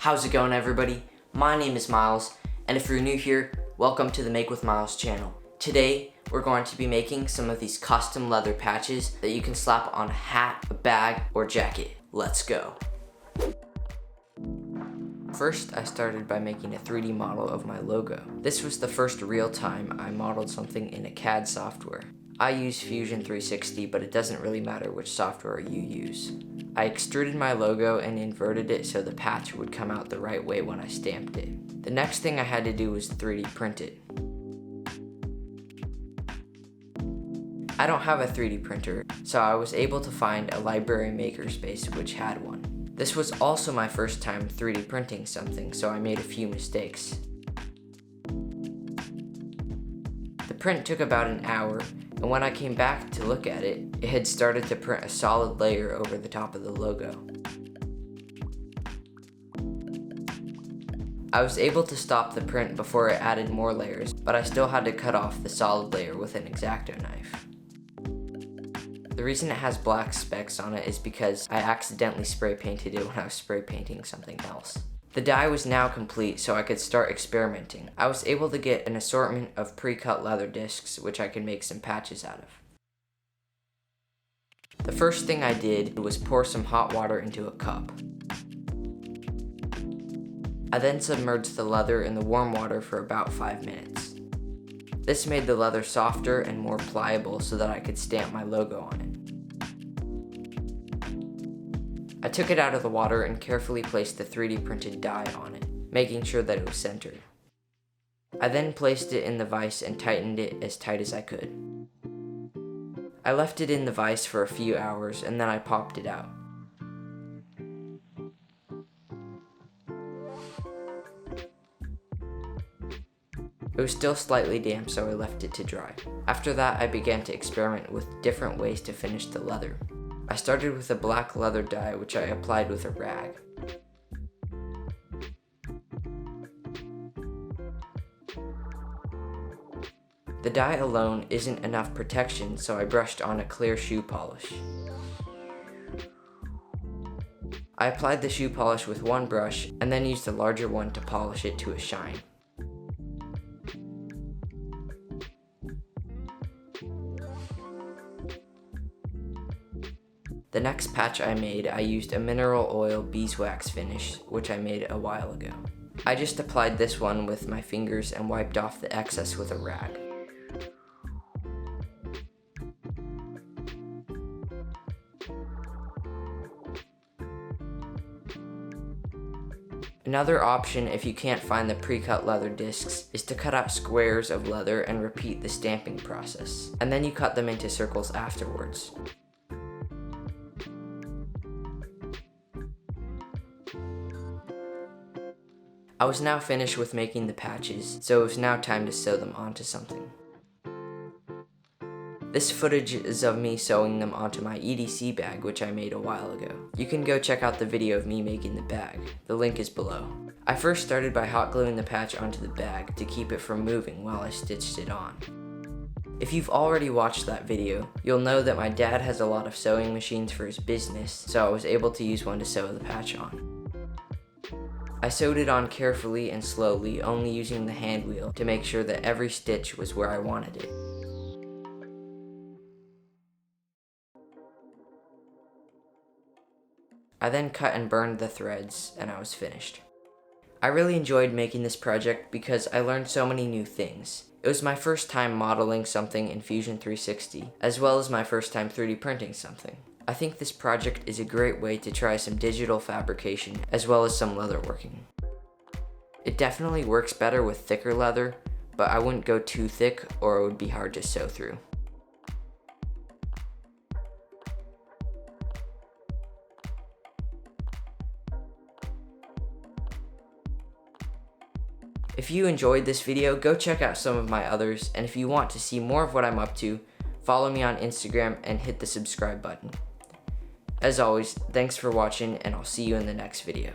How's it going, everybody? My name is Miles, and if you're new here, welcome to the Make with Miles channel. Today, we're going to be making some of these custom leather patches that you can slap on a hat, a bag, or jacket. Let's go. First, I started by making a 3D model of my logo. This was the first real time I modeled something in a CAD software. I use Fusion 360, but it doesn't really matter which software you use. I extruded my logo and inverted it so the patch would come out the right way when I stamped it. The next thing I had to do was 3D print it. I don't have a 3D printer, so I was able to find a library makerspace which had one. This was also my first time 3D printing something, so I made a few mistakes. The print took about an hour, and when I came back to look at it, it had started to print a solid layer over the top of the logo. I was able to stop the print before it added more layers, but I still had to cut off the solid layer with an X-Acto knife. The reason it has black specks on it is because I accidentally spray painted it when I was spray painting something else. The die was now complete, so I could start experimenting. I was able to get an assortment of pre-cut leather discs, which I could make some patches out of. The first thing I did was pour some hot water into a cup. I then submerged the leather in the warm water for about 5 minutes. This made the leather softer and more pliable so that I could stamp my logo on it. I took it out of the water and carefully placed the 3D printed die on it, making sure that it was centered. I then placed it in the vise and tightened it as tight as I could. I left it in the vise for a few hours and then I popped it out. It was still slightly damp, so I left it to dry. After that, I began to experiment with different ways to finish the leather. I started with a black leather dye, which I applied with a rag. The dye alone isn't enough protection, so I brushed on a clear shoe polish. I applied the shoe polish with one brush and then used a larger one to polish it to a shine. The next patch I made, I used a mineral oil beeswax finish, which I made a while ago. I just applied this one with my fingers and wiped off the excess with a rag. Another option if you can't find the pre-cut leather discs is to cut out squares of leather and repeat the stamping process, and then you cut them into circles afterwards. I was now finished with making the patches, so it was now time to sew them onto something. This footage is of me sewing them onto my EDC bag, which I made a while ago. You can go check out the video of me making the bag. The link is below. I first started by hot gluing the patch onto the bag to keep it from moving while I stitched it on. If you've already watched that video, you'll know that my dad has a lot of sewing machines for his business, so I was able to use one to sew the patch on. I sewed it on carefully and slowly, only using the hand wheel to make sure that every stitch was where I wanted it. I then cut and burned the threads, and I was finished. I really enjoyed making this project because I learned so many new things. It was my first time modeling something in Fusion 360, as well as my first time 3D printing something. I think this project is a great way to try some digital fabrication as well as some leather working. It definitely works better with thicker leather, but I wouldn't go too thick or it would be hard to sew through. If you enjoyed this video, go check out some of my others, and if you want to see more of what I'm up to, follow me on Instagram and hit the subscribe button. As always, thanks for watching, and I'll see you in the next video.